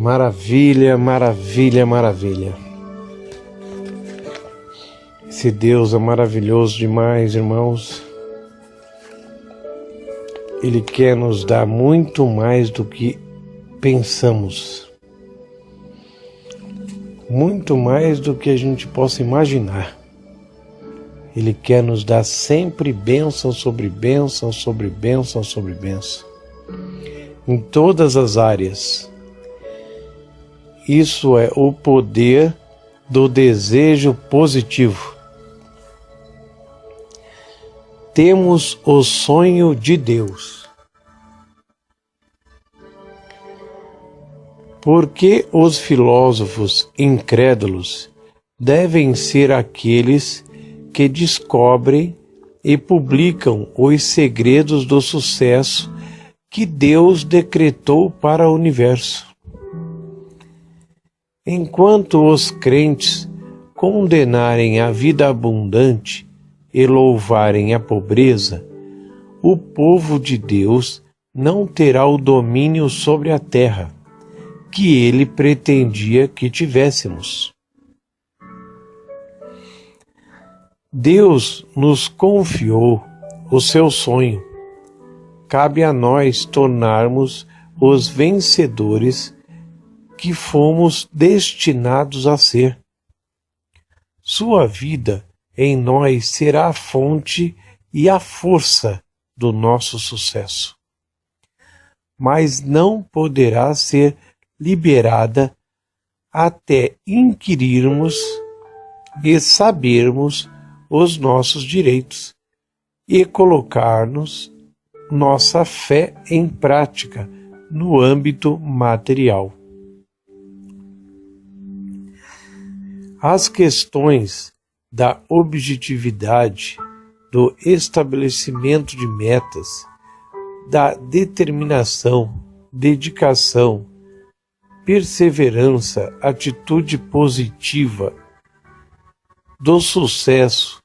Maravilha, maravilha, maravilha. Esse Deus é maravilhoso demais, irmãos. Ele quer nos dar muito mais do que pensamos. Muito mais do que a gente possa imaginar. Ele quer nos dar sempre bênção sobre bênção, sobre bênção, sobre bênção. Em todas as áreas. Isso é o poder do desejo positivo. Temos o sonho de Deus. Porque os filósofos incrédulos devem ser aqueles que descobrem e publicam os segredos do sucesso que Deus decretou para o universo. Enquanto os crentes condenarem a vida abundante e louvarem a pobreza, o povo de Deus não terá o domínio sobre a terra que ele pretendia que tivéssemos. Deus nos confiou o seu sonho. Cabe a nós tornarmos os vencedores que fomos destinados a ser. Sua vida em nós será a fonte e a força do nosso sucesso. Mas não poderá ser liberada até inquirirmos e sabermos os nossos direitos e colocarmos nossa fé em prática no âmbito material. As questões da objetividade, do estabelecimento de metas, da determinação, dedicação, perseverança, atitude positiva, do sucesso,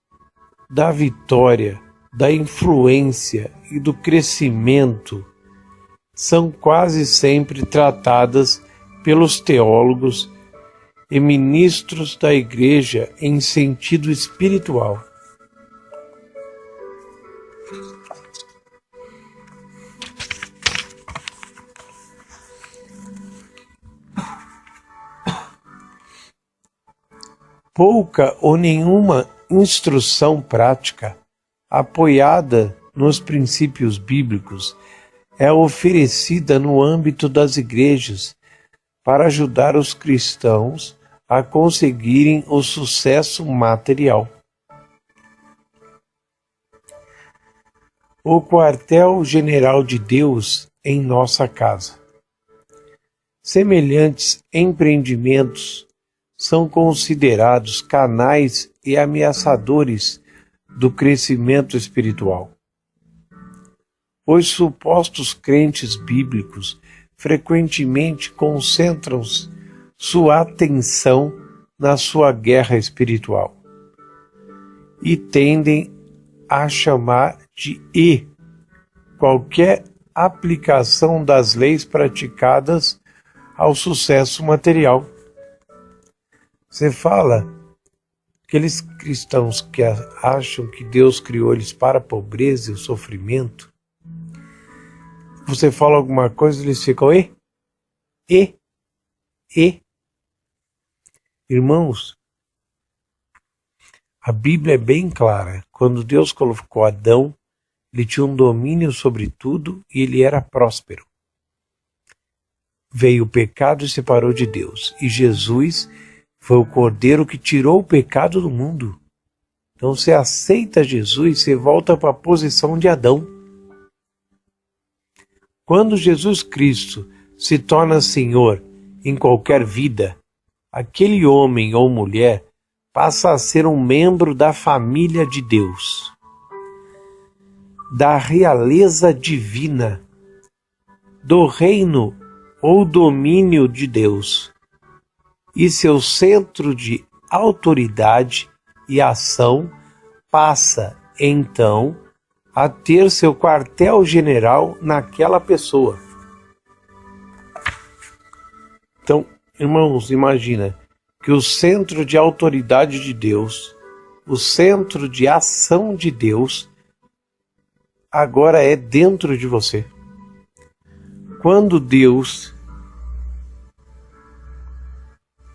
da vitória, da influência e do crescimento são quase sempre tratadas pelos teólogos e ministros da Igreja em sentido espiritual. Pouca ou nenhuma instrução prática apoiada nos princípios bíblicos é oferecida no âmbito das igrejas para ajudar os cristãos a conseguirem o sucesso material. O quartel-general de Deus em nossa casa. Semelhantes empreendimentos são considerados canais e ameaçadores do crescimento espiritual. Os supostos crentes bíblicos frequentemente concentram sua atenção na sua guerra espiritual e tendem a chamar de qualquer aplicação das leis praticadas ao sucesso material. Você fala, aqueles cristãos que acham que Deus criou eles para a pobreza e o sofrimento, você fala alguma coisa, eles ficam Irmãos, a Bíblia é bem clara. Quando Deus colocou Adão, ele tinha um domínio sobre tudo e ele era próspero. Veio o pecado e separou de Deus. E Jesus foi o Cordeiro que tirou o pecado do mundo. Então você aceita Jesus, você volta para a posição de Adão. Quando Jesus Cristo se torna Senhor em qualquer vida, aquele homem ou mulher passa a ser um membro da família de Deus, da realeza divina, do reino ou domínio de Deus, e seu centro de autoridade e ação passa, então, a ter seu quartel-general naquela pessoa. Então, irmãos, imagina que o centro de autoridade de Deus, o centro de ação de Deus, agora é dentro de você. Quando Deus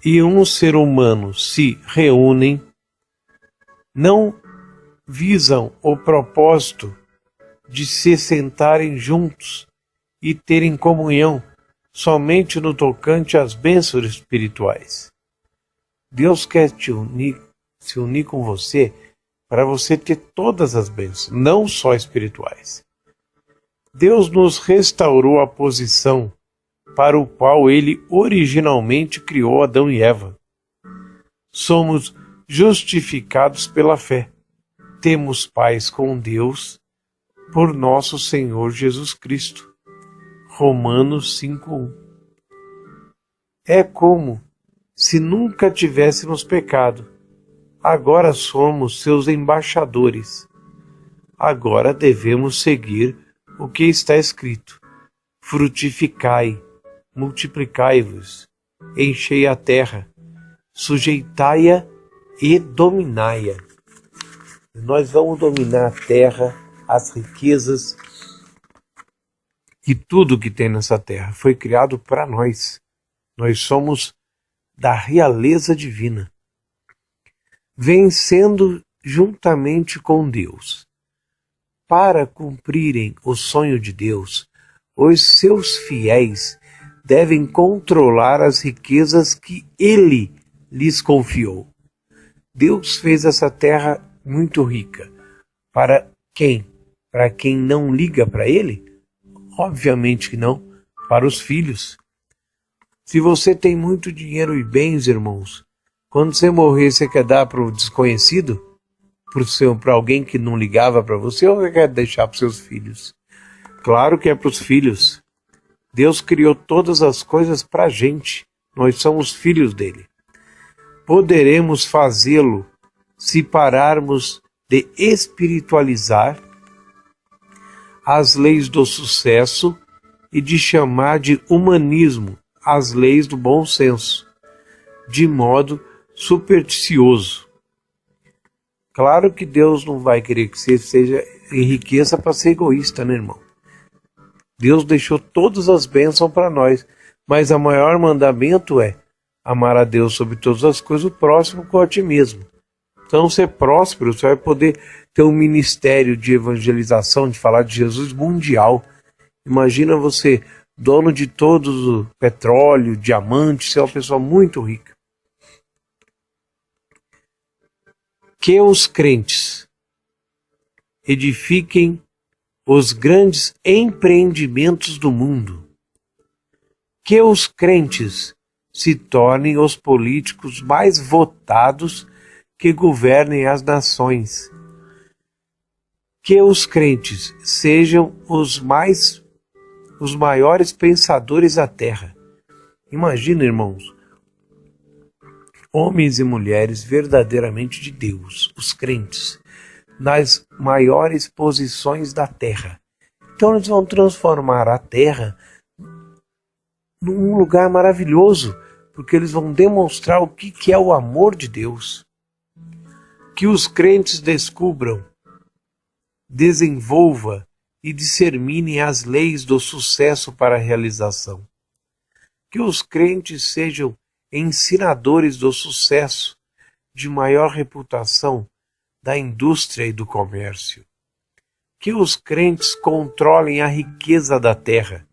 e um ser humano se reúnem, não visam o propósito de se sentarem juntos e terem comunhão somente no tocante às bênçãos espirituais. Deus quer se unir com você para você ter todas as bênçãos, não só espirituais. Deus nos restaurou a posição para o qual Ele originalmente criou Adão e Eva. Somos justificados pela fé. Temos paz com Deus por nosso Senhor Jesus Cristo. Romanos 5:1. É como se nunca tivéssemos pecado. Agora somos seus embaixadores. Agora devemos seguir o que está escrito: frutificai, multiplicai-vos, enchei a terra, sujeitai-a e dominai-a. Nós vamos dominar a terra, as riquezas e tudo que tem nessa terra. Foi criado para nós. Nós somos da realeza divina, vencendo juntamente com Deus. Para cumprirem o sonho de Deus, os seus fiéis devem controlar as riquezas que Ele lhes confiou. Deus fez essa terra muito rica. Para quem? Para quem não liga para Ele? Obviamente que não. Para os filhos. Se você tem muito dinheiro e bens, irmãos, quando você morrer, você quer dar para o desconhecido? Para alguém que não ligava para você, ou quer deixar para os seus filhos? Claro que é para os filhos. Deus criou todas as coisas para a gente. Nós somos filhos dele. Poderemos fazê-lo se pararmos de espiritualizar as leis do sucesso e de chamar de humanismo as leis do bom senso, de modo supersticioso. Claro que Deus não vai querer que você seja enriqueça para ser egoísta, né, irmão? Deus deixou todas as bênçãos para nós, mas o maior mandamento é amar a Deus sobre todas as coisas, o próximo com a ti mesmo. Então, ser próspero, você vai poder ter um ministério de evangelização, de falar de Jesus mundial. Imagina você, dono de todos o petróleo, diamante, ser uma pessoa muito rica. Que os crentes edifiquem os grandes empreendimentos do mundo. Que os crentes se tornem os políticos mais votados que governem as nações. Que os crentes sejam os maiores pensadores da terra. Imagina, irmãos, homens e mulheres verdadeiramente de Deus, os crentes, nas maiores posições da terra. Então eles vão transformar a terra num lugar maravilhoso, porque eles vão demonstrar o que é o amor de Deus. Que os crentes descubram, desenvolva e disseminem as leis do sucesso para a realização. Que os crentes sejam ensinadores do sucesso, de maior reputação da indústria e do comércio. Que os crentes controlem a riqueza da terra.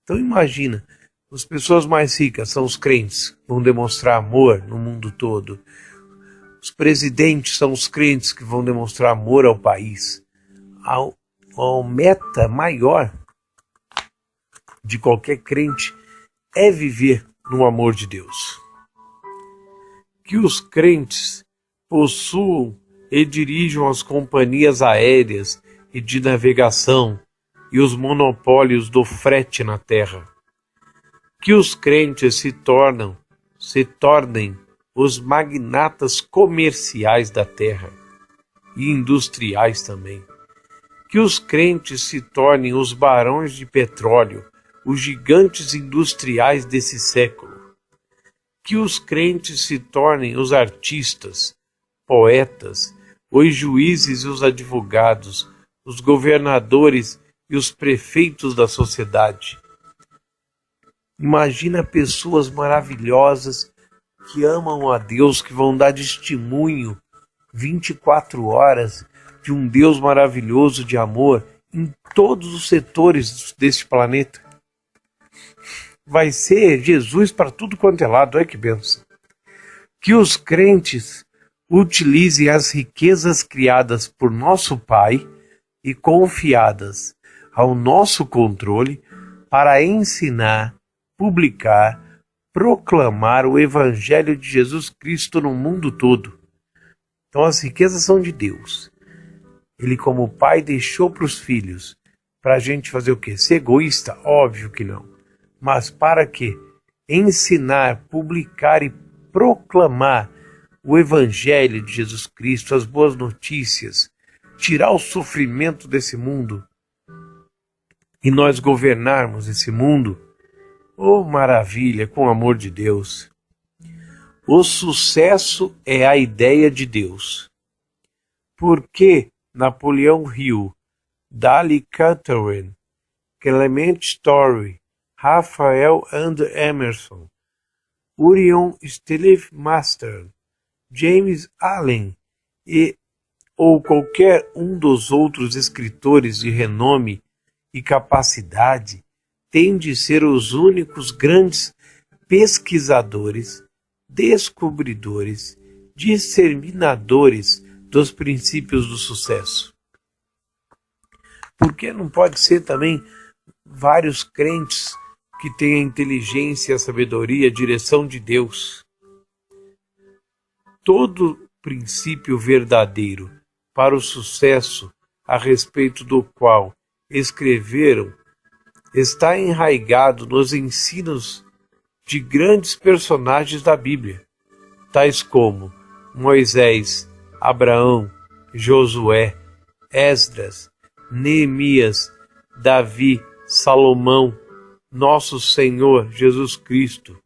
Então imagina, as pessoas mais ricas são os crentes, que vão demonstrar amor no mundo todo. Os presidentes são os crentes que vão demonstrar amor ao país. A meta maior de qualquer crente é viver no amor de Deus. Que os crentes possuam e dirijam as companhias aéreas e de navegação e os monopólios do frete na terra. Que os crentes se tornem os magnatas comerciais da terra e industriais também. Que os crentes se tornem os barões de petróleo, os gigantes industriais desse século. Que os crentes se tornem os artistas, poetas, os juízes e os advogados, os governadores e os prefeitos da sociedade. Imagina pessoas maravilhosas que amam a Deus, que vão dar testemunho 24 horas de um Deus maravilhoso de amor em todos os setores deste planeta. Vai ser Jesus para tudo quanto é lado, olha que bênção. Que os crentes utilizem as riquezas criadas por nosso Pai e confiadas ao nosso controle para ensinar, publicar, proclamar o Evangelho de Jesus Cristo no mundo todo. Então as riquezas são de Deus. Ele, como pai, deixou para os filhos. Para a gente fazer o quê? Ser egoísta? Óbvio que não. Mas para quê? Ensinar, publicar e proclamar o Evangelho de Jesus Cristo, as boas notícias, tirar o sofrimento desse mundo e nós governarmos esse mundo. Oh, maravilha, com o amor de Deus. O sucesso é a ideia de Deus. Por que Napoleão Hill, Dali Catherine, Clement Story, Raphael and Emerson, Urion Stilif-Master, James Allen ou qualquer um dos outros escritores de renome e capacidade têm de ser os únicos grandes pesquisadores, descobridores, disseminadores dos princípios do sucesso. Por que não pode ser também vários crentes que têm a inteligência, a sabedoria, a direção de Deus? Todo princípio verdadeiro para o sucesso a respeito do qual escreveram está enraizado nos ensinos de grandes personagens da Bíblia, tais como Moisés, Abraão, Josué, Esdras, Neemias, Davi, Salomão, nosso Senhor Jesus Cristo,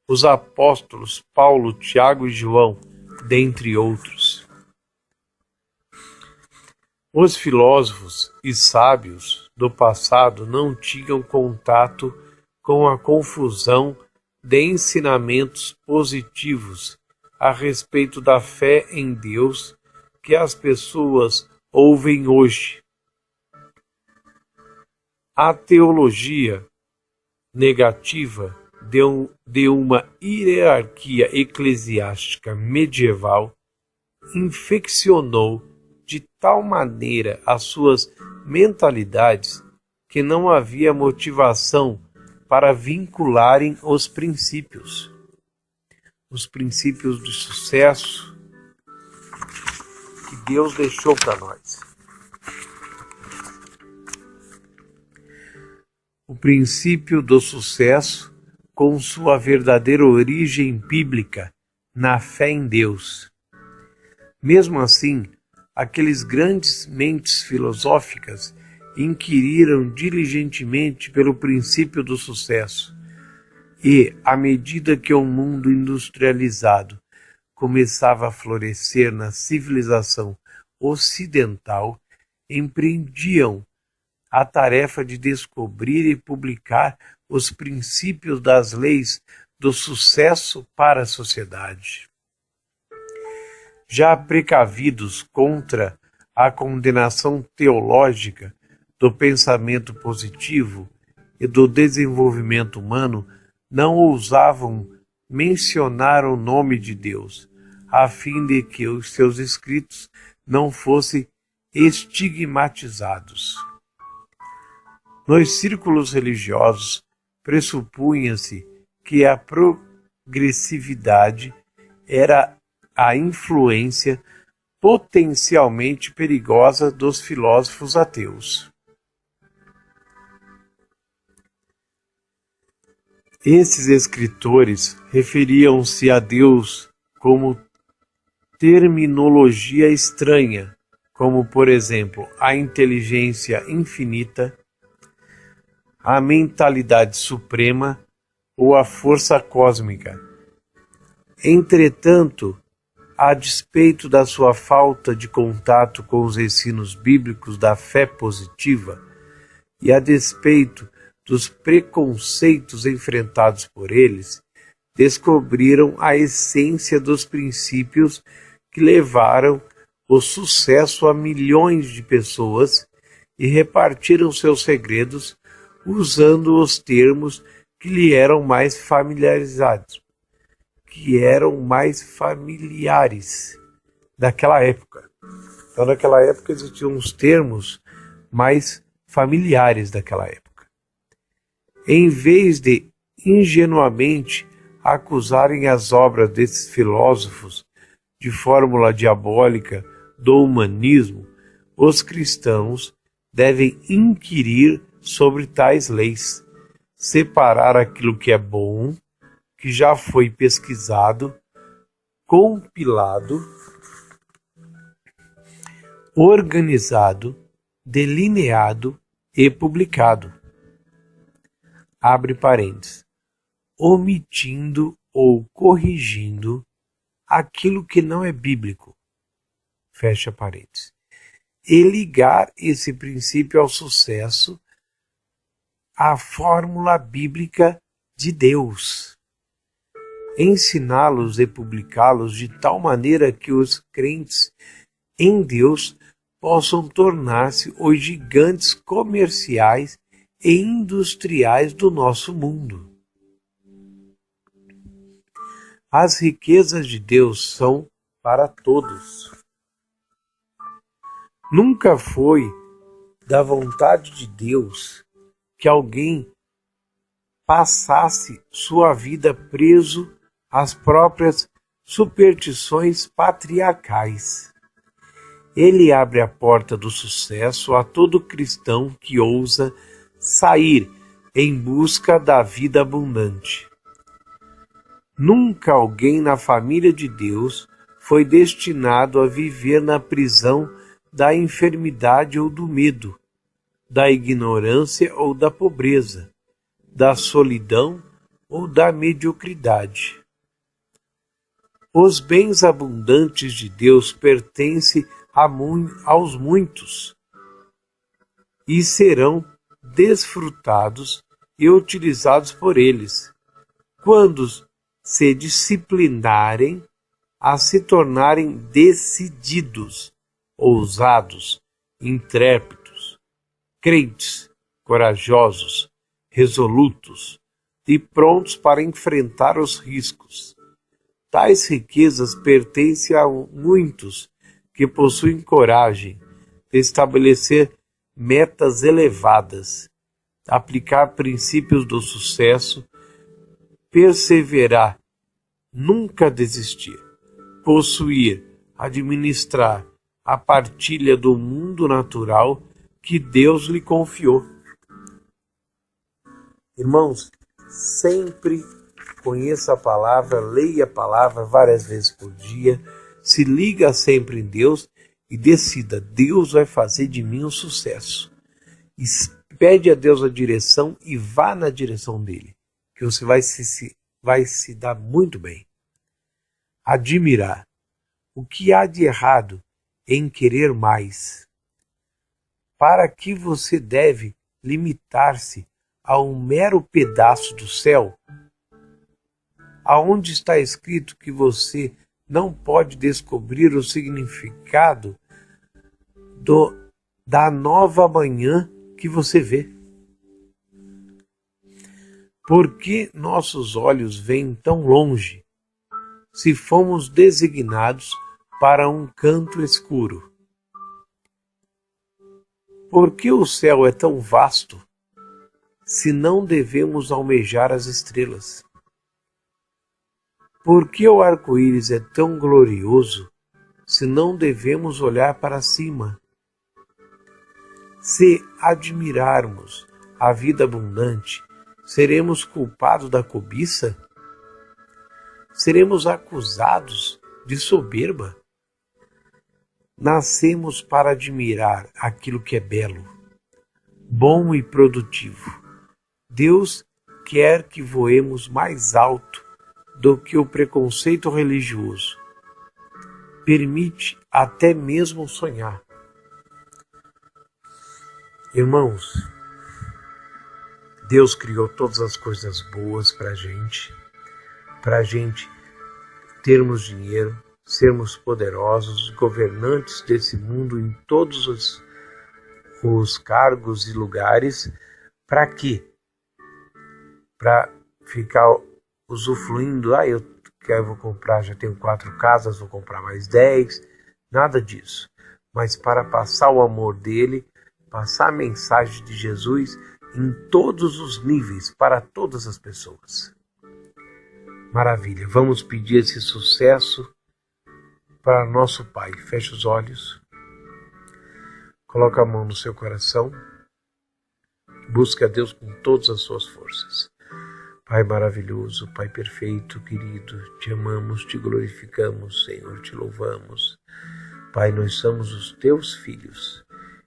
os apóstolos Paulo, Tiago e João, dentre outros. Os filósofos e sábios do passado não tinham contato com a confusão de ensinamentos positivos a respeito da fé em Deus que as pessoas ouvem hoje. A teologia negativa de uma hierarquia eclesiástica medieval infeccionou de tal maneira as suas mentalidades que não havia motivação para vincularem os princípios de sucesso que Deus deixou para nós. O princípio do sucesso, com sua verdadeira origem bíblica na fé em Deus. Mesmo assim, aqueles grandes mentes filosóficas inquiriram diligentemente pelo princípio do sucesso e, à medida que o mundo industrializado começava a florescer na civilização ocidental, empreendiam a tarefa de descobrir e publicar os princípios das leis do sucesso para a sociedade. Já precavidos contra a condenação teológica do pensamento positivo e do desenvolvimento humano, não ousavam mencionar o nome de Deus, a fim de que os seus escritos não fossem estigmatizados. Nos círculos religiosos, pressupunha-se que a progressividade era a influência potencialmente perigosa dos filósofos ateus. Esses escritores referiam-se a Deus como terminologia estranha, como, por exemplo, a inteligência infinita, a mentalidade suprema ou a força cósmica, Entretanto, a despeito da sua falta de contato com os ensinos bíblicos da fé positiva e a despeito dos preconceitos enfrentados por eles, descobriram a essência dos princípios que levaram o sucesso a milhões de pessoas e repartiram seus segredos usando os termos que lhe eram mais familiares daquela época. Então, naquela época existiam uns termos mais familiares daquela época. Em vez de ingenuamente acusarem as obras desses filósofos de fórmula diabólica do humanismo, os cristãos devem inquirir sobre tais leis, separar aquilo que é bom, que já foi pesquisado, compilado, organizado, delineado e publicado. Abre parênteses. Omitindo ou corrigindo aquilo que não é bíblico. Fecha parênteses. E ligar esse princípio ao sucesso, à fórmula bíblica de Deus. Ensiná-los e publicá-los de tal maneira que os crentes em Deus possam tornar-se os gigantes comerciais e industriais do nosso mundo. As riquezas de Deus são para todos. Nunca foi da vontade de Deus que alguém passasse sua vida preso às próprias superstições patriarcais. Ele abre a porta do sucesso a todo cristão que ousa sair em busca da vida abundante. Nunca alguém na família de Deus foi destinado a viver na prisão da enfermidade ou do medo, da ignorância ou da pobreza, da solidão ou da mediocridade. Os bens abundantes de Deus pertencem aos muitos e serão desfrutados e utilizados por eles, quando se disciplinarem a se tornarem decididos, ousados, intrépidos, crentes, corajosos, resolutos e prontos para enfrentar os riscos. Tais riquezas pertencem a muitos que possuem coragem de estabelecer metas elevadas, aplicar princípios do sucesso, perseverar, nunca desistir, possuir, administrar a partilha do mundo natural que Deus lhe confiou. Irmãos, sempre conheça a palavra, leia a palavra várias vezes por dia, se liga sempre em Deus e decida, Deus vai fazer de mim um sucesso. E pede a Deus a direção e vá na direção dele, que você vai se dar muito bem. Admirar. O que há de errado em querer mais? Para que você deve limitar-se a um mero pedaço do céu? Aonde está escrito que você não pode descobrir o significado da nova manhã que você vê? Por que nossos olhos veem tão longe, se fomos designados para um canto escuro? Por que o céu é tão vasto, se não devemos almejar as estrelas? Por que o arco-íris é tão glorioso, se não devemos olhar para cima? Se admirarmos a vida abundante, seremos culpados da cobiça? Seremos acusados de soberba? Nascemos para admirar aquilo que é belo, bom e produtivo. Deus quer que voemos mais alto do que o preconceito religioso. Permite até mesmo sonhar. Irmãos, Deus criou todas as coisas boas para a gente termos dinheiro, sermos poderosos, governantes desse mundo em todos os cargos e lugares. Para quê? Para ficar usufruindo, eu vou comprar, já tenho 4 casas, vou comprar mais 10, nada disso. Mas para passar o amor dele, passar a mensagem de Jesus em todos os níveis, para todas as pessoas. Maravilha, vamos pedir esse sucesso para nosso Pai. Feche os olhos, coloca a mão no seu coração, busque a Deus com todas as suas forças. Pai maravilhoso, Pai perfeito, querido, te amamos, te glorificamos, Senhor, te louvamos. Pai, nós somos os teus filhos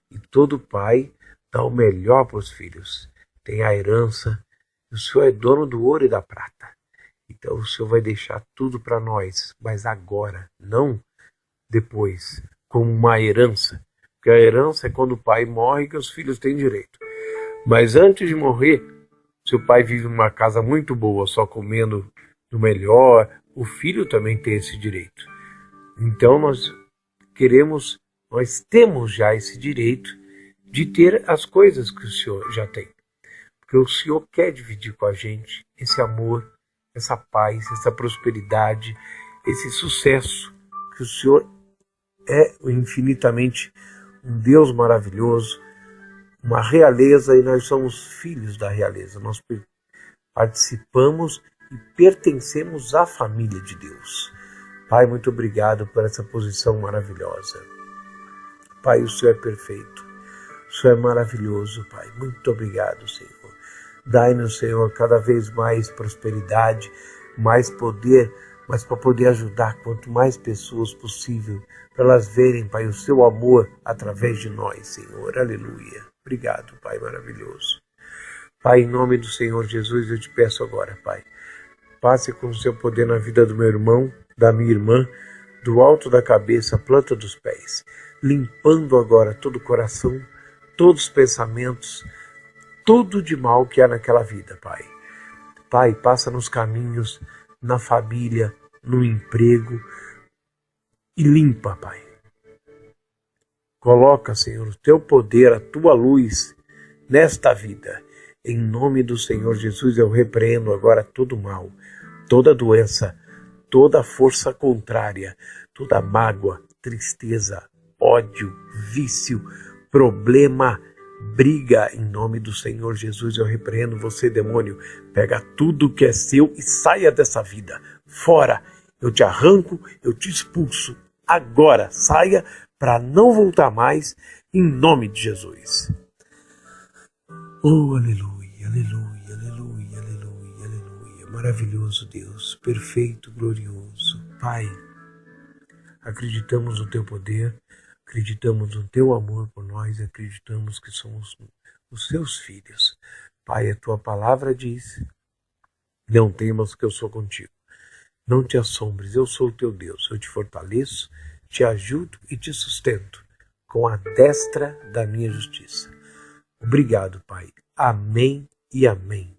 e todo pai dá o melhor para os filhos. Tem a herança, o Senhor é dono do ouro e da prata. Então o Senhor vai deixar tudo para nós, mas agora, não depois, como uma herança. Porque a herança é quando o pai morre que os filhos têm direito. Mas antes de morrer, se o pai vive numa casa muito boa, só comendo do melhor, o filho também tem esse direito. Então nós temos já esse direito de ter as coisas que o Senhor já tem. Porque o Senhor quer dividir com a gente esse amor, essa paz, essa prosperidade, esse sucesso, que o Senhor é infinitamente um Deus maravilhoso, uma realeza, e nós somos filhos da realeza. Nós participamos e pertencemos à família de Deus. Pai, muito obrigado por essa posição maravilhosa. Pai, o Senhor é perfeito. O Senhor é maravilhoso, Pai. Muito obrigado, Senhor. Dai-nos, Senhor, cada vez mais prosperidade, mais poder, mas para poder ajudar quanto mais pessoas possível, para elas verem, Pai, o seu amor através de nós, Senhor. Aleluia. Obrigado, Pai maravilhoso. Pai, em nome do Senhor Jesus, eu te peço agora, Pai, passe com o seu poder na vida do meu irmão, da minha irmã, do alto da cabeça à planta dos pés, limpando agora todo o coração, todos os pensamentos, tudo de mal que há naquela vida, Pai. Pai, passa nos caminhos, na família, no emprego e limpa, Pai. Coloca, Senhor, o teu poder, a tua luz nesta vida. Em nome do Senhor Jesus, eu repreendo agora todo mal, toda doença, toda força contrária, toda mágoa, tristeza, ódio, vício, problema, briga. Em nome do Senhor Jesus, eu repreendo você, demônio. Pega tudo que é seu e saia dessa vida. Fora, eu te arranco, eu te expulso. Agora, saia para não voltar mais, em nome de Jesus. Oh, aleluia, aleluia, aleluia, aleluia, aleluia. Maravilhoso Deus, perfeito, glorioso. Pai, acreditamos no teu poder, acreditamos no teu amor por nós, acreditamos que somos os seus filhos. Pai, a tua palavra diz, não temas que eu sou contigo. Não te assombres, eu sou o teu Deus, eu te fortaleço, te ajudo e te sustento com a destra da minha justiça. Obrigado, Pai. Amém e amém.